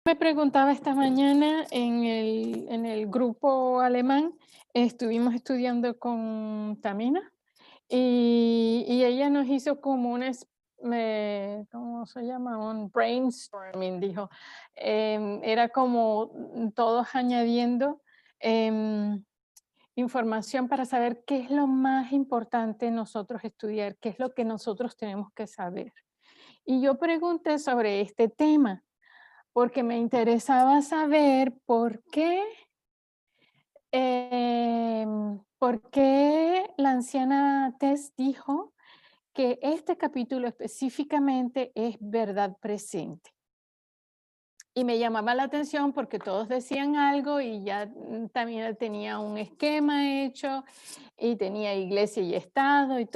Me preguntaba esta mañana en el grupo alemán, estuvimos estudiando con Tamina y ella nos hizo como ¿cómo se llama? Un brainstorming, dijo. Era como todos añadiendo em, información para saber qué es lo más importante nosotros estudiar, qué es lo que nosotros tenemos que saber. Y yo pregunté sobre este tema porque me interesaba saber por qué la anciana Tess dijo que este capítulo específicamente es verdad presente. Y me llamaba la atención porque todos decían algo y ya también tenía un esquema hecho y tenía iglesia y estado y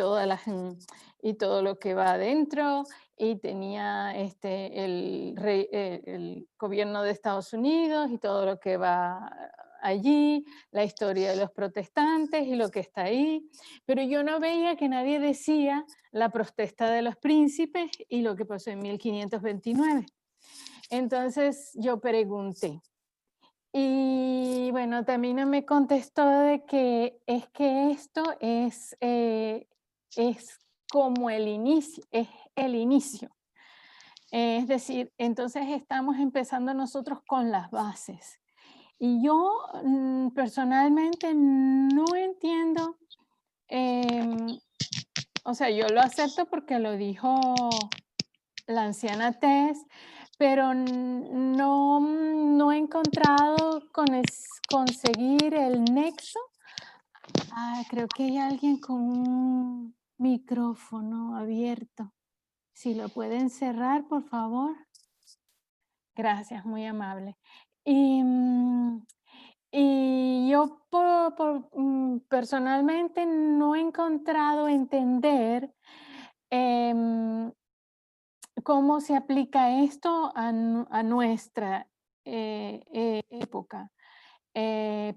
y todo lo que va adentro y tenía el gobierno de Estados Unidos y todo lo que va allí, la historia de los protestantes y lo que está ahí, pero yo no veía que nadie decía la protesta de los príncipes y lo que pasó en 1529. Entonces yo pregunté. Y bueno, también me contestó de que es que esto es como el inicio, es el inicio. Es decir, entonces estamos empezando nosotros con las bases. Y yo personalmente no entiendo, em, o sea, yo lo acepto porque lo dijo la anciana Tess, pero no he encontrado conseguir el nexo. Creo que hay alguien con un micrófono abierto. Si lo pueden cerrar, por favor. Gracias, muy amable. Y, y yo personalmente no he encontrado entender em, ¿cómo se aplica esto a nuestra época?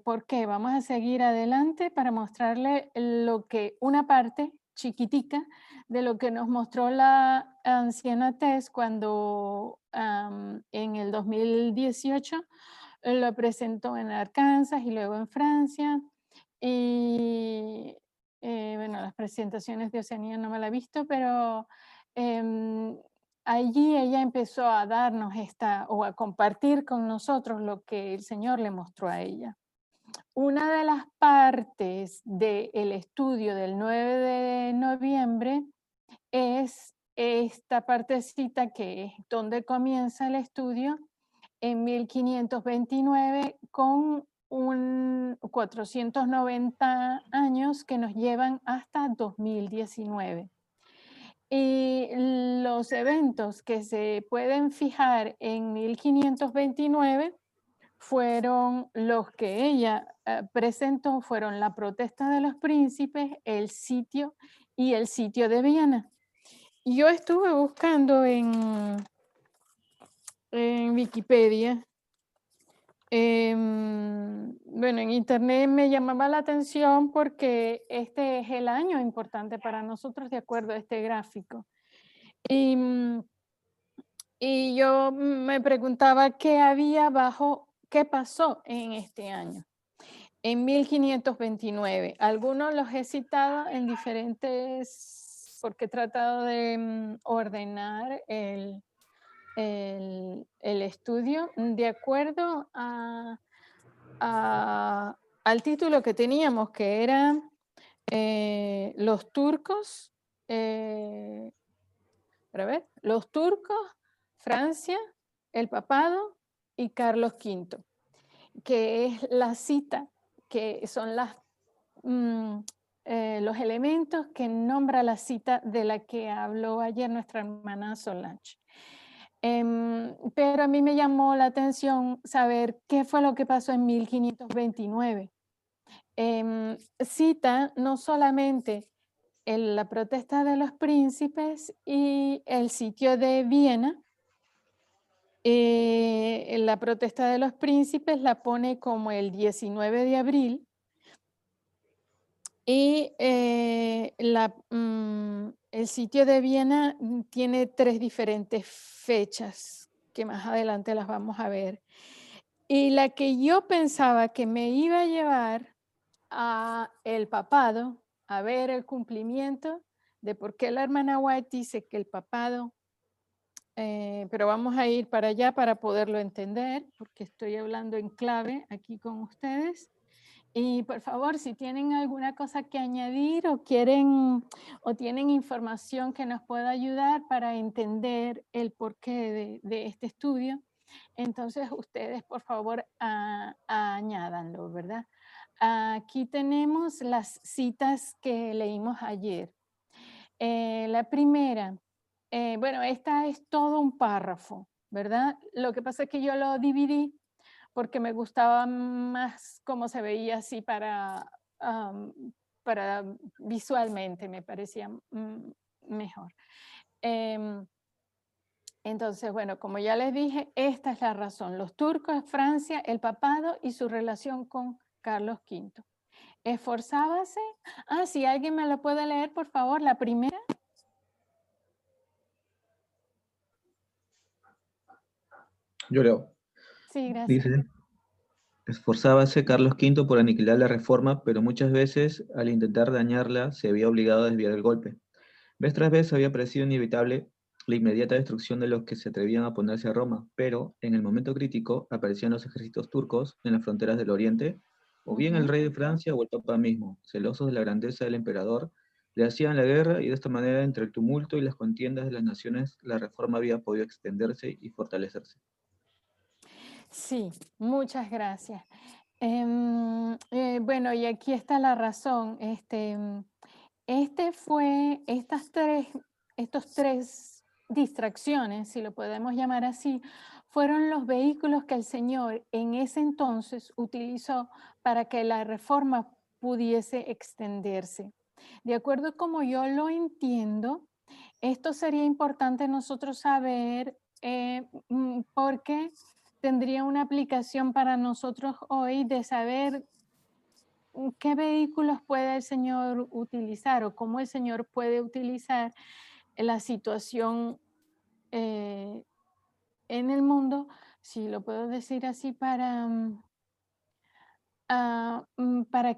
¿Por qué? Vamos a seguir adelante para mostrarle una parte chiquitica de lo que nos mostró la anciana Tess cuando en el 2018 lo presentó en Arkansas y luego en Francia. Y bueno, las presentaciones de Oceanía no me la he visto, pero em, allí ella empezó a darnos o a compartir con nosotros lo que el Señor le mostró a ella. Una de las partes del estudio del 9 de noviembre es esta partecita que es donde comienza el estudio en 1529 con 490 años que nos llevan hasta 2019. Y los eventos que se pueden fijar en 1529 fueron los que ella presentó, fueron la protesta de los príncipes, el sitio y el sitio de Viena. Yo estuve buscando en Wikipedia. Bueno, en internet me llamaba la atención porque este es el año importante para nosotros de acuerdo a este gráfico. Y, y yo me preguntaba qué pasó en este año, en 1529. Algunos los he citado en porque he tratado de ordenar el estudio de acuerdo al título que teníamos, que era los turcos, los turcos, Francia, el papado y Carlos V, que es la cita, que son mm, los elementos que nombra la cita de la que habló ayer nuestra hermana Solange. Pero a mí me llamó la atención saber qué fue lo que pasó en 1529. Cita no solamente la protesta de los príncipes y el sitio de Viena. La protesta de los príncipes la pone como el 19 de abril y el sitio de Viena tiene 3 diferentes fechas que más adelante las vamos a ver. Y la que yo pensaba que me iba a llevar a el papado, a ver el cumplimiento de por qué la hermana White dice que el papado, pero vamos a ir para allá para poderlo entender, porque estoy hablando en clave aquí con ustedes. Y por favor, si tienen alguna cosa que añadir o quieren o tienen información que nos pueda ayudar para entender el porqué de este estudio, entonces ustedes por favor añádanlo, ¿verdad? Aquí tenemos las citas que leímos ayer. La primera, bueno, esta es todo un párrafo, ¿verdad? Lo que pasa es que yo lo dividí porque me gustaba más cómo se veía así para visualmente, me parecía mejor. Entonces, bueno, como ya les dije, esta es la razón. Los turcos, Francia, el papado y su relación con Carlos V. Esforzábase. Si alguien me lo puede leer, por favor, la primera. Yo leo. Sí, gracias. Dice, esforzábase Carlos V por aniquilar la reforma, pero muchas veces, al intentar dañarla, se había obligado a desviar el golpe. Vez tras vez había parecido inevitable la inmediata destrucción de los que se atrevían a oponerse a Roma, pero en el momento crítico aparecían los ejércitos turcos en las fronteras del Oriente, o bien el rey de Francia o el Papa mismo, celosos de la grandeza del emperador, le hacían la guerra y de esta manera, entre el tumulto y las contiendas de las naciones, la reforma había podido extenderse y fortalecerse. Sí, muchas gracias. Bueno, y aquí está la razón. Estos tres distracciones, si lo podemos llamar así, fueron los vehículos que el Señor en ese entonces utilizó para que la reforma pudiese extenderse. De acuerdo como yo lo entiendo, esto sería importante nosotros saber porque tendría una aplicación para nosotros hoy de saber qué vehículos puede el Señor utilizar o cómo el Señor puede utilizar la situación en el mundo, si lo puedo decir así, para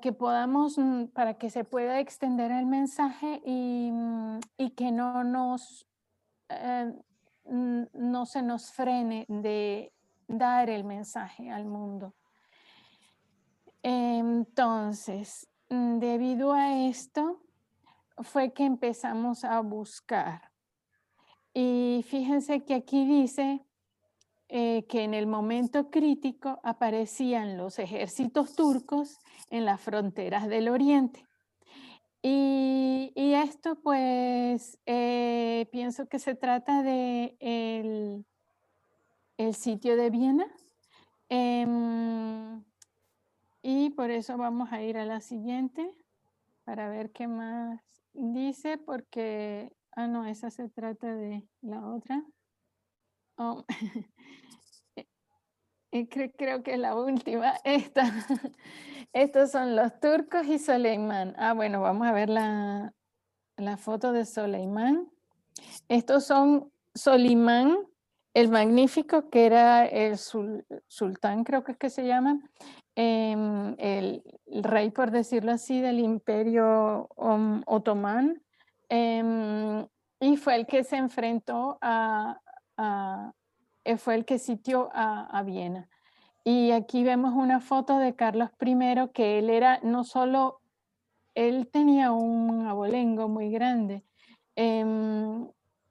que podamos, para que se pueda extender el mensaje y que no se nos frene de dar el mensaje al mundo. Entonces, debido a esto, fue que empezamos a buscar. Y fíjense que aquí dice que en el momento crítico aparecían los ejércitos turcos en las fronteras del Oriente. Y esto pues pienso que se trata de el sitio de Viena. Y por eso vamos a ir a la siguiente para ver qué más dice, porque, no, esa se trata de la otra. Oh, creo que es la última, esta. Estos son los turcos y Soleimán. Bueno, vamos a ver la foto de Soleimán. Estos son Solimán, el Magnífico, que era el sultán, creo que es que se llama, el rey, por decirlo así, del Imperio Otomán, y fue el que se enfrentó fue el que sitió a Viena. Y aquí vemos una foto de Carlos I, que él era no solo, él tenía un abolengo muy grande.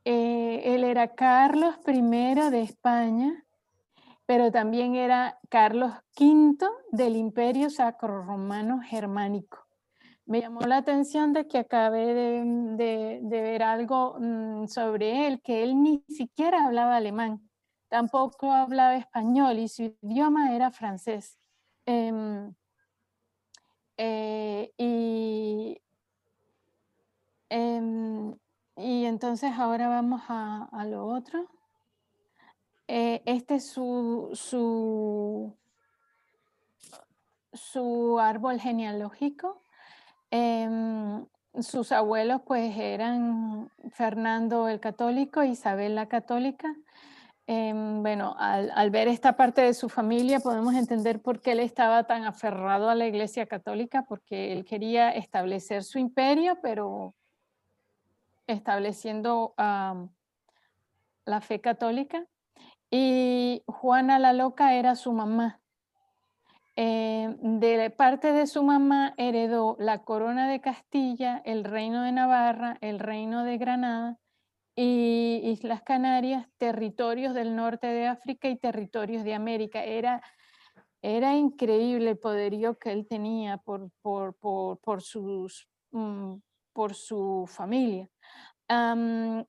Él era Carlos I de España, pero también era Carlos V del Imperio Sacro-Romano Germánico. Me llamó la atención de que acabé de ver algo sobre él, que él ni siquiera hablaba alemán, tampoco hablaba español y su idioma era francés. Y y entonces ahora vamos a lo otro. Este es su árbol genealógico. Sus abuelos pues eran Fernando el Católico, Isabel la Católica. Bueno, al ver esta parte de su familia podemos entender por qué él estaba tan aferrado a la Iglesia Católica, porque él quería establecer su imperio, pero estableciendo la fe católica. Y Juana la Loca era su mamá. De parte de su mamá heredó la corona de Castilla, el reino de Navarra, el reino de Granada y Islas Canarias, territorios del norte de África y territorios de América. Era increíble el poderío que él tenía por su familia.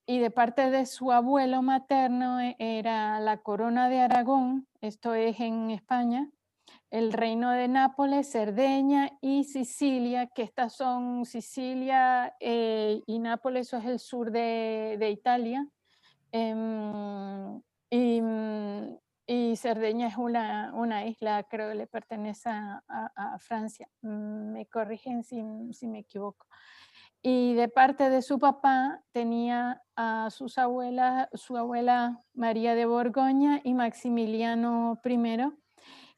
Y de parte de su abuelo materno era la corona de Aragón, esto es en España, el reino de Nápoles, Cerdeña y Sicilia, que estas son Sicilia y Nápoles, eso es el sur de Italia. Em, y, y Cerdeña es una isla, creo que le pertenece a Francia. Me corrigen si me equivoco. Y de parte de su papá tenía a sus abuelas, su abuela María de Borgoña y Maximiliano I,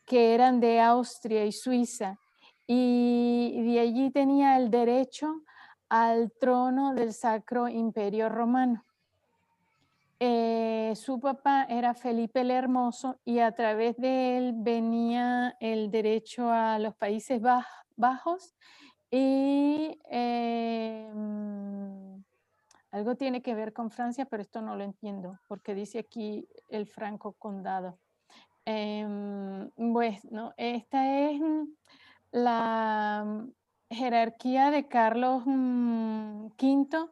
que eran de Austria y Suiza. Y de allí tenía el derecho al trono del Sacro Imperio Romano. Su papá era Felipe el Hermoso y a través de él venía el derecho a los Países Bajos y algo tiene que ver con Francia, pero esto no lo entiendo porque dice aquí el Franco Condado. Bueno, esta es la jerarquía de Carlos V,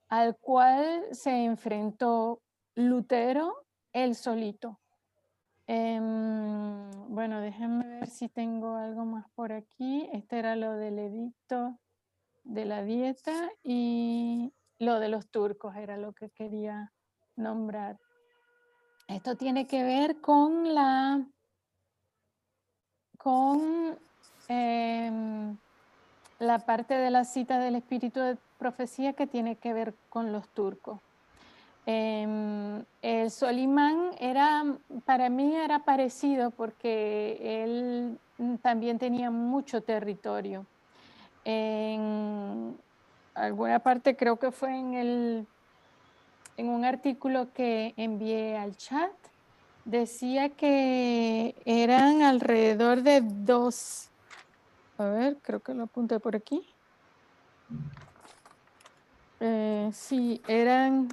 al cual se enfrentó Lutero él solito. Bueno, déjenme ver si tengo algo más por aquí. Este era lo del edicto de la dieta y lo de los turcos era lo que quería nombrar. Esto tiene que ver con la parte de la cita del espíritu de profecía que tiene que ver con los turcos. El Solimán para mí era parecido porque él también tenía mucho territorio. En alguna parte, creo que fue en un artículo que envié al chat, decía que eran alrededor de a ver, creo que lo apunté por aquí. Sí, eran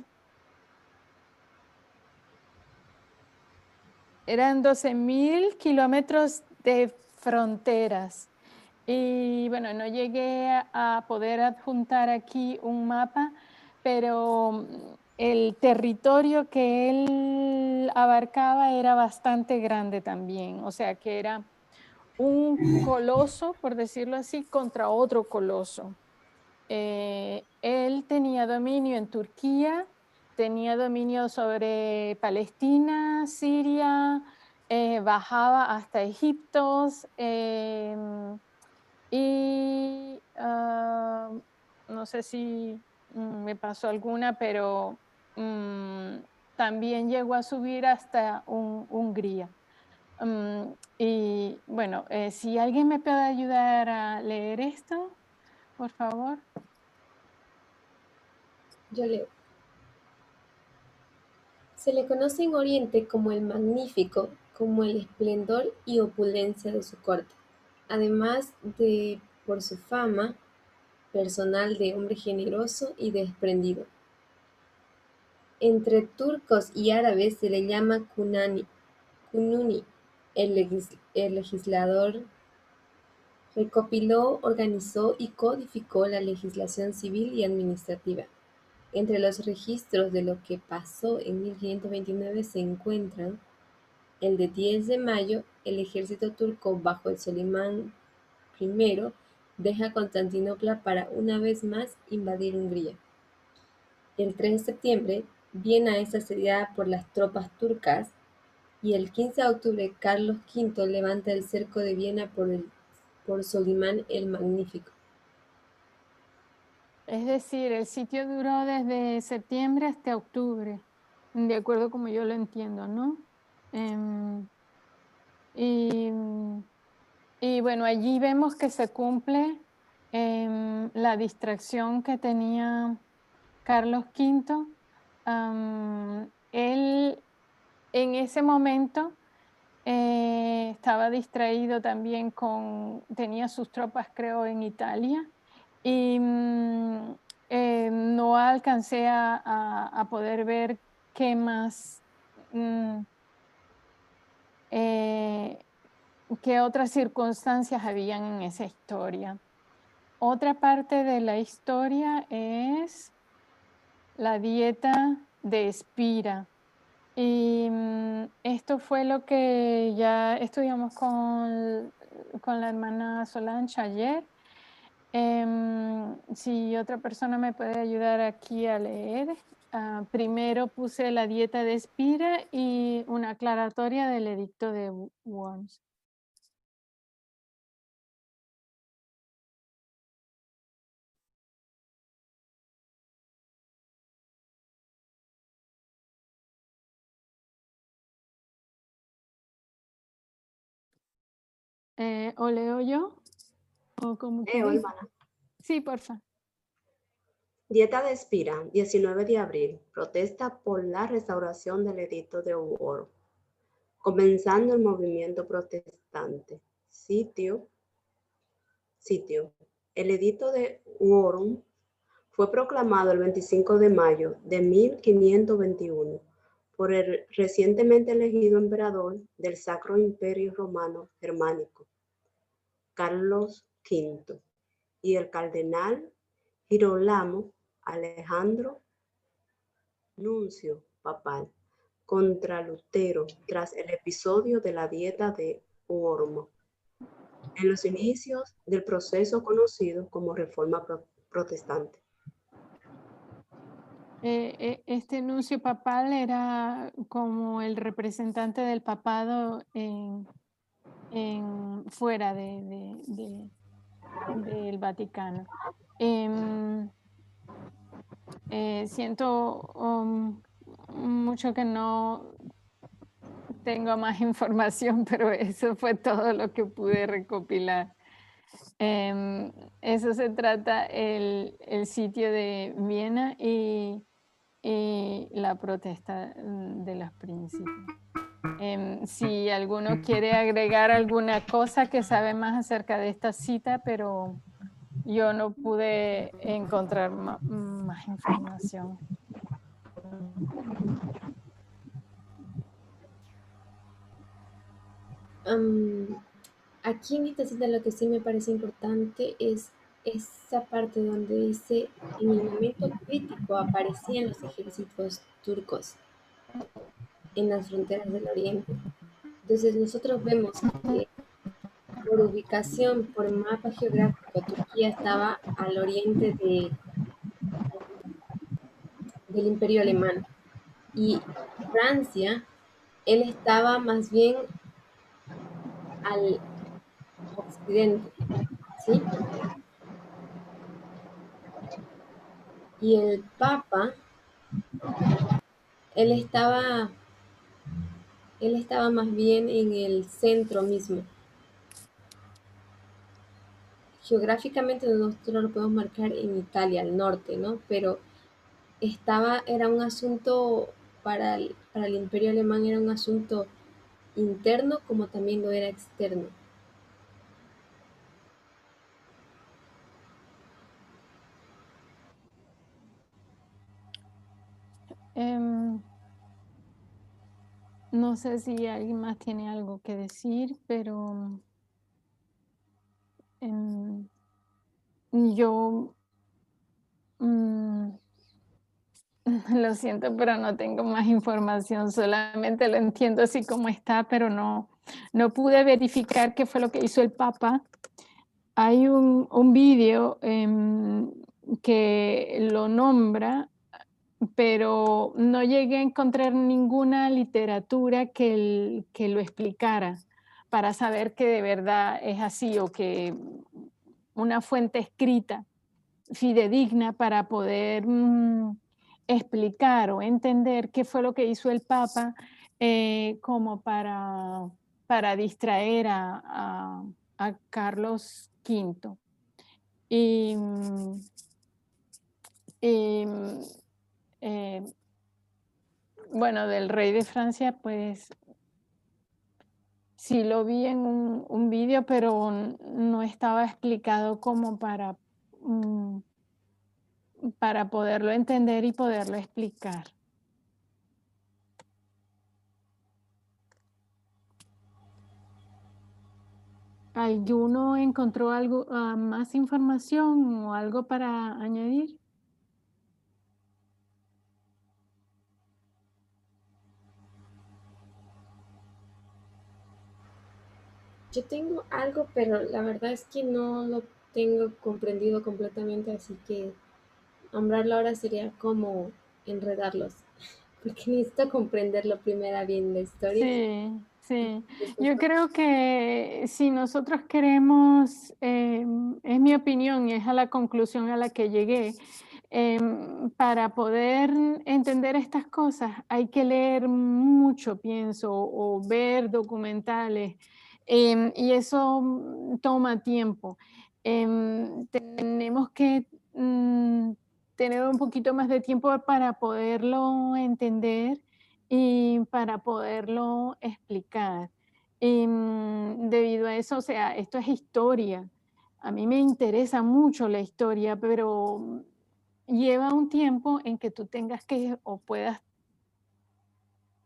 12.000 kilómetros de fronteras. Y bueno, no llegué a poder adjuntar aquí un mapa, pero el territorio que él abarcaba era bastante grande también. O sea que era un coloso, por decirlo así, contra otro coloso. Él tenía dominio en Turquía, tenía dominio sobre Palestina, Siria, bajaba hasta Egipto y no sé si me pasó alguna, pero también llegó a subir hasta Hungría. Y bueno, si alguien me puede ayudar a leer esto, por favor. Yo leo. Se le conoce en Oriente como el Magnífico, como el esplendor y opulencia de su corte, además de por su fama personal de hombre generoso y desprendido. Entre turcos y árabes se le llama Kununi. El legislador recopiló, organizó y codificó la legislación civil y administrativa. Entre los registros de lo que pasó en 1529 se encuentran el de 10 de mayo, el ejército turco bajo el Solimán I deja Constantinopla para una vez más invadir Hungría. El 3 de septiembre, Viena es asediada por las tropas turcas y el 15 de octubre Carlos V levanta el cerco de Viena por Solimán el Magnífico. Es decir, el sitio duró desde septiembre hasta octubre. de acuerdo como yo lo entiendo, ¿no? Y bueno, allí vemos que se cumple la distracción que tenía Carlos V. Él en ese momento estaba distraído también tenía sus tropas creo en Italia y no alcancé a poder ver qué más, qué otras circunstancias habían en esa historia. Otra parte de la historia es la dieta de Espira. Y esto fue lo que ya estudiamos con la hermana Solange ayer. Si otra persona me puede ayudar aquí a leer. Primero puse la dieta de Espira y una aclaratoria del edicto de Worms. ¿O leo yo? ¿O como quieres? hermana. Sí, porfa. Dieta de Espira, 19 de abril. Protesta por la restauración del edicto de Worms. Comenzando el movimiento protestante. Sitio. El edicto de Worms fue proclamado el 25 de mayo de 1521 por el recientemente elegido emperador del Sacro Imperio Romano Germánico, Carlos V, y el cardenal Girolamo Alejandro, nuncio papal, contra Lutero tras el episodio de la Dieta de Worms, en los inicios del proceso conocido como Reforma Protestante. Este nuncio papal era como el representante del papado fuera del Vaticano. Siento mucho que no tengo más información, pero eso fue todo lo que pude recopilar. Eso se trata el sitio de Viena y la protesta de los príncipes. Si alguno quiere agregar alguna cosa que sabe más acerca de esta cita, pero yo no pude encontrar más información. Aquí en esta cita lo que sí me parece importante es esa parte donde dice, en el momento crítico aparecían los ejércitos turcos en las fronteras del oriente. Entonces nosotros vemos que por ubicación, por mapa geográfico, Turquía estaba al oriente del Imperio Alemán y Francia, él estaba más bien al occidente, ¿sí? Y el Papa, él estaba más bien en el centro mismo. Geográficamente nosotros lo podemos marcar en Italia, al norte, ¿no? Pero era un asunto para el Imperio Alemán, era un asunto interno como también lo era externo. No sé si alguien más tiene algo que decir, pero yo lo siento, pero no tengo más información, solamente lo entiendo así como está, pero no pude verificar qué fue lo que hizo el Papa. Hay un vídeo que lo nombra, pero no llegué a encontrar ninguna literatura que lo explicara para saber que de verdad es así o que una fuente escrita fidedigna para poder explicar o entender qué fue lo que hizo el Papa como para distraer a Carlos V. Y, y, eh, bueno, del rey de Francia, pues sí lo vi en un vídeo, pero no estaba explicado como para poderlo entender y poderlo explicar. ¿Alguno encontró algo, más información o algo para añadir? Yo tengo algo, pero la verdad es que no lo tengo comprendido completamente, así que nombrarlo ahora sería como enredarlos, porque necesito comprenderlo primero bien la historia. Sí, sí. Después, Yo creo que si nosotros queremos, es mi opinión y es a la conclusión a la que llegué, para poder entender estas cosas hay que leer mucho, pienso, o ver documentales, y eso toma tiempo. Tenemos que tener un poquito más de tiempo para poderlo entender y para poderlo explicar. Debido a eso, o sea, esto es historia. A mí me interesa mucho la historia, pero lleva un tiempo en que tú tengas que o puedas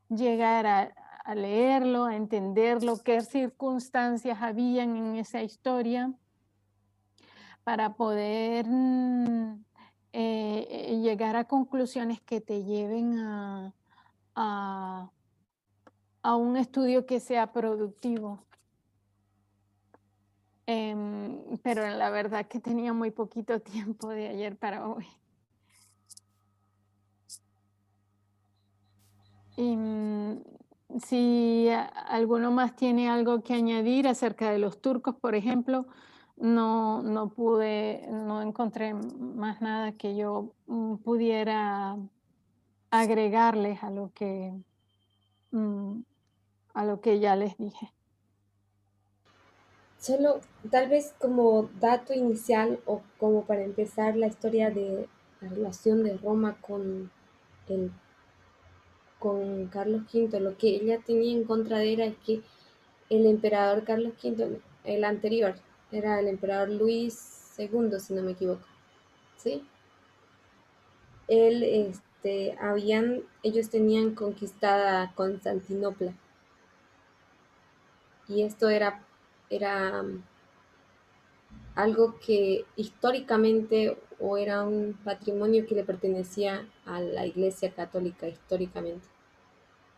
llegar a leerlo, a entenderlo, qué circunstancias habían en esa historia para poder llegar a conclusiones que te lleven a un estudio que sea productivo. Pero la verdad que tenía muy poquito tiempo de ayer para hoy. Y si alguno más tiene algo que añadir acerca de los turcos, por ejemplo, no encontré más nada que yo pudiera agregarles mm, a lo que ya les dije. solo tal vez como dato inicial o como para empezar la historia de la relación de Roma el, con Carlos V, lo que ella tenía en contra de era que el emperador Carlos V, el anterior, era el emperador Luis II, si no me equivoco, ¿sí? Ellos tenían conquistada Constantinopla y esto era algo que históricamente o era un patrimonio que le pertenecía a la Iglesia Católica históricamente.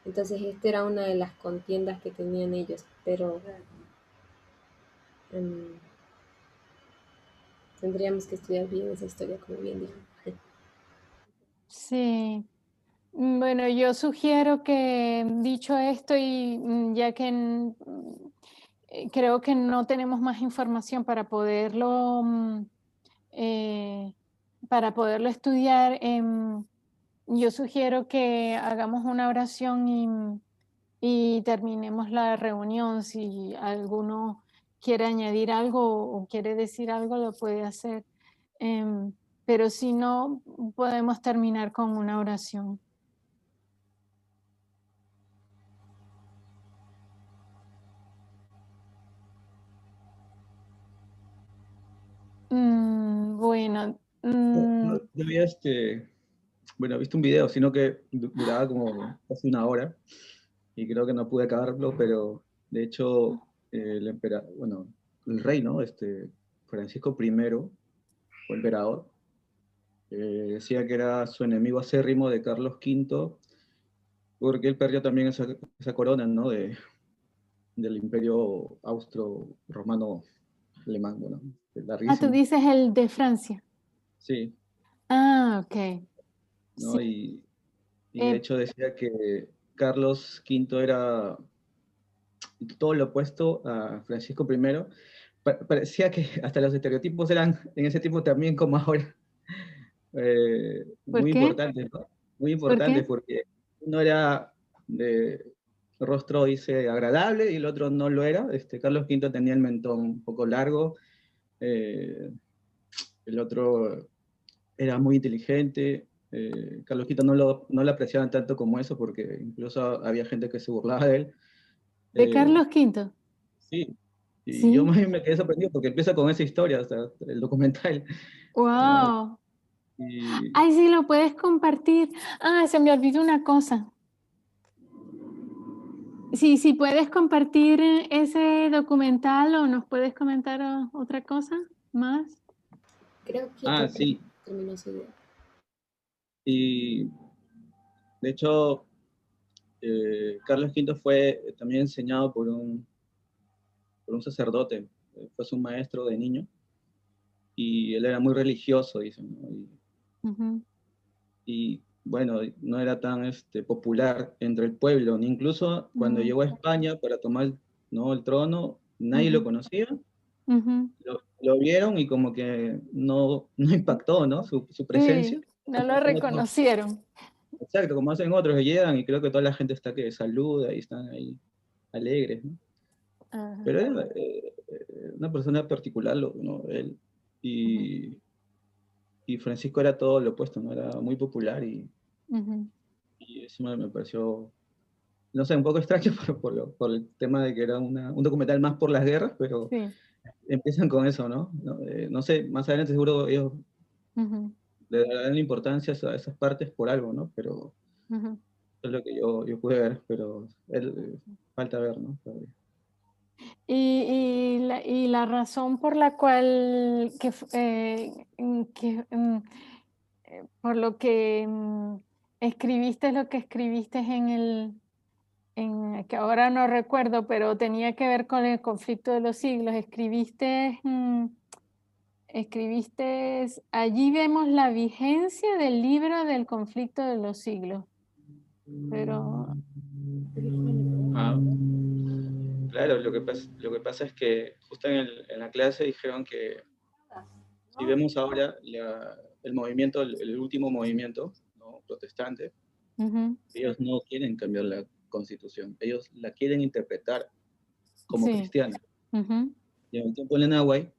Entonces, esta era una de las contiendas que tenían ellos, pero tendríamos que estudiar bien esa historia, como bien dijo. Sí. Bueno, yo sugiero que, dicho esto, y ya que creo que no tenemos más información para poderlo estudiar, yo sugiero que hagamos una oración y terminemos la reunión. Si alguno quiere añadir algo o quiere decir algo, lo puede hacer. Pero si no, podemos terminar con una oración. Bueno, Yo había bueno, he visto un video, sino que duraba como casi una hora y creo que no pude acabarlo, pero de hecho el rey, ¿no? Francisco I, o emperador, decía que era su enemigo acérrimo de Carlos V, porque él perdió también esa corona, ¿no? Del imperio austro-romano alemán, bueno, tú larguísimo. dices el de Francia. Sí, Ok. Sí. ¿no? Y de Eh, hecho decía que Carlos V era todo lo opuesto a Francisco I. Parecía que hasta los estereotipos eran en ese tiempo también como ahora. ¿Por muy qué? importantes, ¿no? Muy ¿Por importantes qué? porque uno era de rostro, dice, agradable y el otro no lo era. Carlos V tenía el mentón un poco largo, eh, el otro era muy inteligente. Carlos V no lo apreciaban tanto como eso porque incluso había gente que se burlaba de él. ¿De Eh, Carlos V? sí, y yo Sí. más bien me quedé sorprendido porque empieza con esa historia, o sea, el documental, ¿no? Wow. Y, Ay, sí, lo puedes compartir. Ah, se me olvidó una cosa. Sí, sí, puedes compartir ese documental o nos puedes comentar otra cosa más. Creo que sí, terminó su idea. y de hecho, Carlos V fue también enseñado por un sacerdote, fue su maestro de niño, y él era muy religioso, dicen, ¿no? Ujú, Y, bueno, no era tan popular entre el pueblo, ni incluso cuando llegó a España para tomar, ¿no?, el trono, nadie lo ujú, conocía, ujú. lo vieron y como que no impactó, ¿no?, su presencia. Sí, no Como lo hacen otros, reconocieron. exacto, como hacen otros que llegan y creo que toda la gente está que saluda y están ahí alegres, ¿no? Ajá, Pero era una persona particular, ¿no?, él. ujú, Y Francisco era todo lo opuesto, ¿no? Era muy popular ujú. y eso me pareció, no sé, un poco extraño por el tema de que era un documental más por las guerras, pero Sí. empiezan con eso, ¿no? No sé, más adelante seguro ellos Ujú, le darán la importancia a esas partes por algo, ¿no? Pero ujú. es lo que yo pude ver, pero falta ver, ¿no? Todavía. Y la razón por la cual, por lo que escribiste lo que escribiste que ahora no recuerdo, pero tenía que ver con el conflicto de los siglos, escribiste, allí vemos la vigencia del libro del conflicto de los siglos, pero, Ah, claro, lo que pasa es que justo en la clase dijeron que si vemos ahora el movimiento, el último movimiento, ¿no?, protestante, ujú, ellos no quieren cambiar la constitución, ellos la quieren interpretar como sí, cristiana. ujú, Y en el tiempo de Lenahuay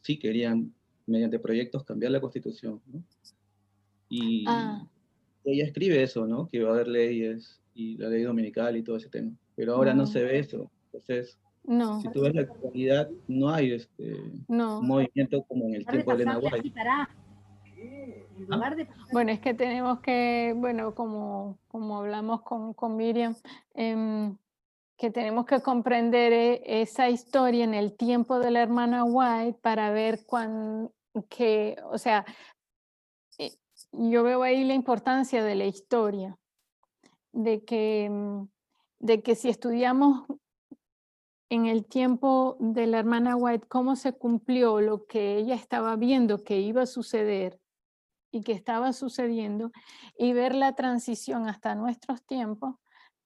sí querían, mediante proyectos, cambiar la constitución, ¿no? ah, Y ella escribe eso, ¿no? Que va a haber leyes y la ley dominical y todo ese tema. Pero ahora no mm, se ve eso. Entonces, si no, tú ves la actualidad, no hay un no. movimiento como en el tiempo de Lenahuay. En ¿Ah? lugar de Bueno, es que tenemos que, bueno, como hablamos con Miriam, em, que tenemos que comprender esa historia en el tiempo de la hermana White para ver o sea, eh, yo veo ahí la importancia de la historia, de que, de que si estudiamos en el tiempo de la hermana White cómo se cumplió lo que ella estaba viendo que iba a suceder y que estaba sucediendo y ver la transición hasta nuestros tiempos,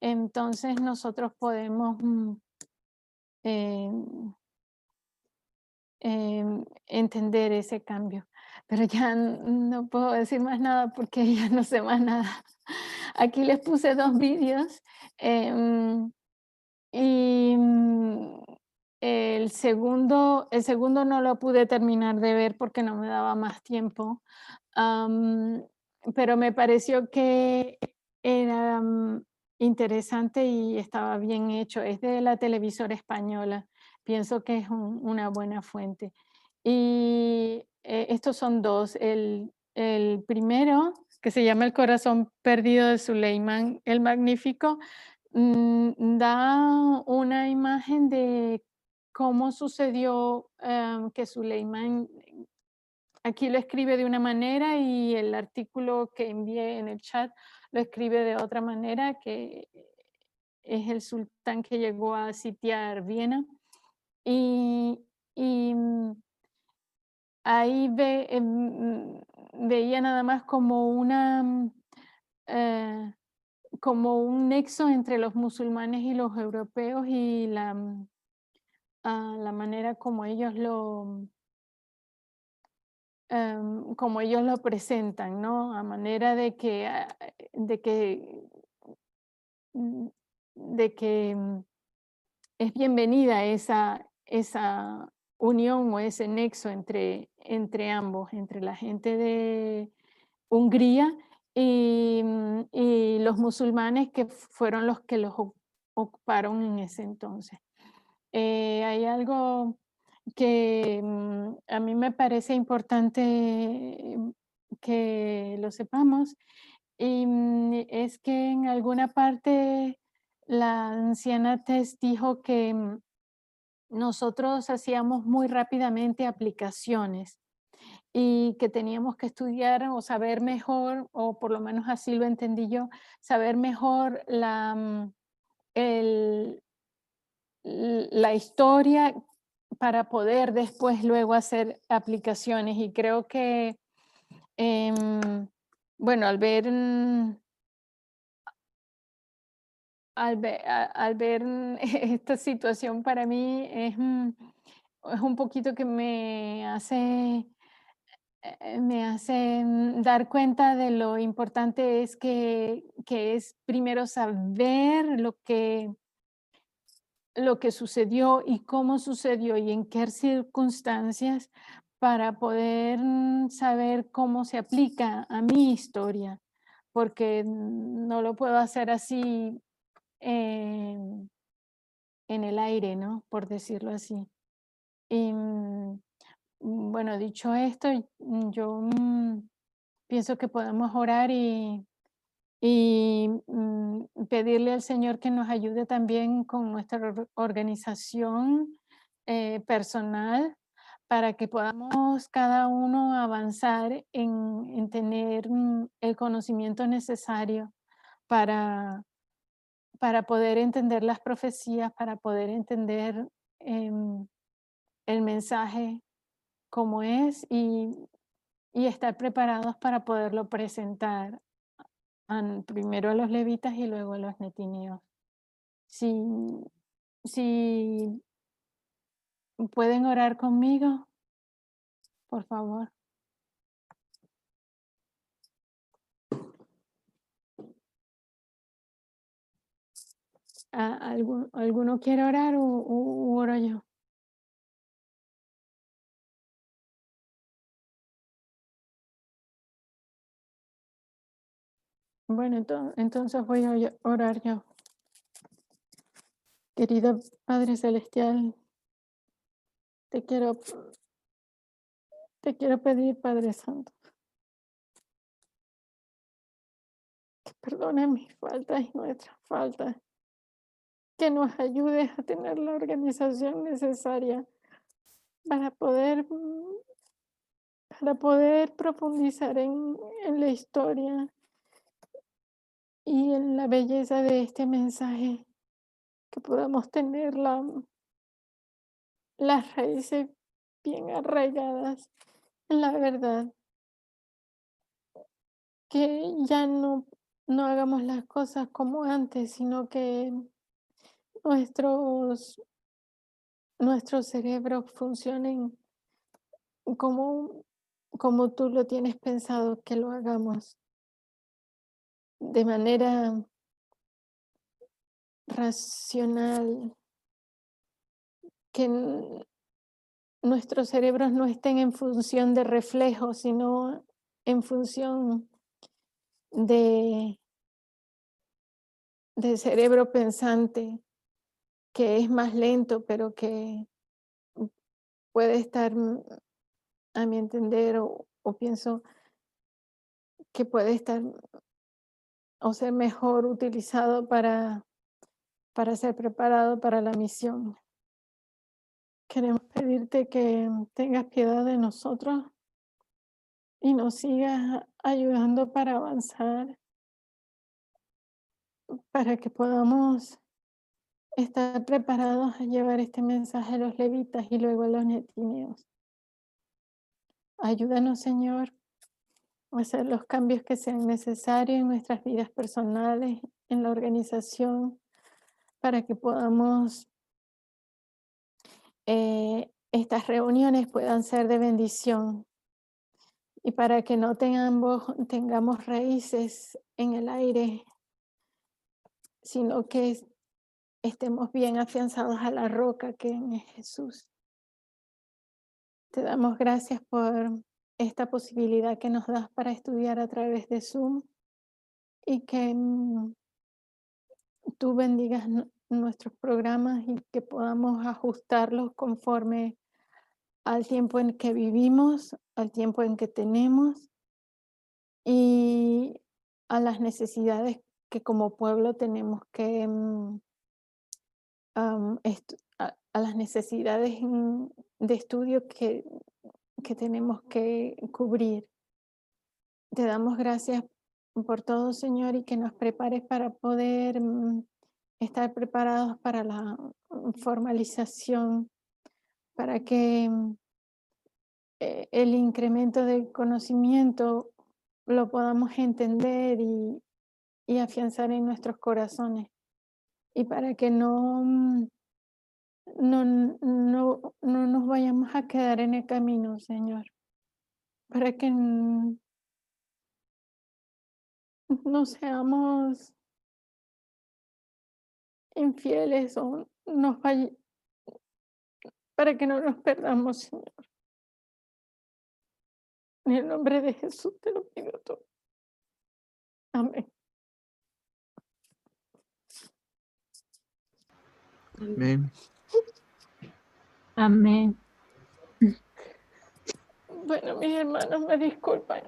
entonces nosotros podemos em, entender ese cambio. Pero ya no puedo decir más nada porque ya no sé más nada. Aquí les puse 2 vídeos em, y el segundo no lo pude terminar de ver porque no me daba más tiempo. Am, pero me pareció que era interesante y estaba bien hecho. Es de la televisora española. Pienso que es una buena fuente. Y estos son dos. El primero, que se llama El corazón perdido de Suleimán el Magnífico, da una imagen de cómo sucedió que Suleimán aquí lo escribe de una manera y el artículo que envié en el chat lo escribe de otra manera, que es el sultán que llegó a sitiar Viena. Y, y, ahí veía nada más eh, como un nexo entre los musulmanes y los europeos y la manera como ellos como ellos lo presentan, ¿no? A manera de que, de que, mm, de que es bienvenida esa unión o ese nexo entre ambos, entre la gente de Hungría y los musulmanes que fueron los que los ocuparon en ese entonces. Hay algo que a mí me parece importante que lo sepamos y es que en alguna parte la anciana Tess dijo que nosotros hacíamos muy rápidamente aplicaciones y que teníamos que estudiar o saber mejor, o por lo menos así lo entendí yo, saber mejor el, la historia para poder después luego hacer aplicaciones. Y creo que, bueno, al ver esta situación para mí es un poquito que me hace dar cuenta de lo importante es que es primero saber lo que sucedió y cómo sucedió y en qué circunstancias para poder saber cómo se aplica a mi historia, porque no lo puedo hacer así en el aire, ¿no? Por decirlo así. Y bueno, dicho esto, yo pienso que podemos orar y pedirle al Señor que nos ayude también con nuestra organización personal para que podamos cada uno avanzar en tener el conocimiento necesario para, para poder entender las profecías, para poder entender em, el mensaje como es y estar preparados para poderlo presentar primero a los levitas y luego a los netinios. Si, si pueden orar conmigo, por favor. ¿Alguno quiere orar o oro yo? Bueno, entonces voy a orar yo. Querido Padre Celestial, te quiero pedir, Padre Santo, que perdone mis faltas y nuestras faltas, que nos ayudes a tener la organización necesaria para poder profundizar en la historia y en la belleza de este mensaje, que podamos tener las raíces bien arraigadas en la verdad, que ya no hagamos las cosas como antes, sino que nuestros, nuestros cerebros funcionen como, como tú lo tienes pensado que lo hagamos, de manera racional, que nuestros cerebros no estén en función de reflejos, sino en función de, de cerebro pensante, que es más lento, pero que puede estar, a mi entender, o pienso que puede estar o ser mejor utilizado para ser preparado para la misión. Queremos pedirte que tengas piedad de nosotros y nos sigas ayudando para avanzar, para que podamos estar preparados a llevar este mensaje a los levitas y luego a los netinios. Ayúdanos, Señor, a hacer los cambios que sean necesarios en nuestras vidas personales, en la organización, para que podamos, estas reuniones puedan ser de bendición y para que no tengamos raíces en el aire, sino que estemos bien afianzados a la roca que es Jesús. Te damos gracias por esta posibilidad que nos das para estudiar a través de Zoom y que tú bendigas nuestros programas y que podamos ajustarlos conforme al tiempo en que vivimos, al tiempo en que tenemos y a las necesidades que como pueblo tenemos que, a las necesidades de estudio que tenemos que cubrir. Te damos gracias por todo, Señor, y que nos prepares para poder estar preparados para la formalización, para que el incremento de conocimiento lo podamos entender y afianzar en nuestros corazones. Y para que no nos vayamos a quedar en el camino, Señor. Para que no seamos infieles o para que no nos perdamos, Señor. En el nombre de Jesús te lo pido todo. Amén. Amén. Amén. Bueno, mis hermanos, me disculpan.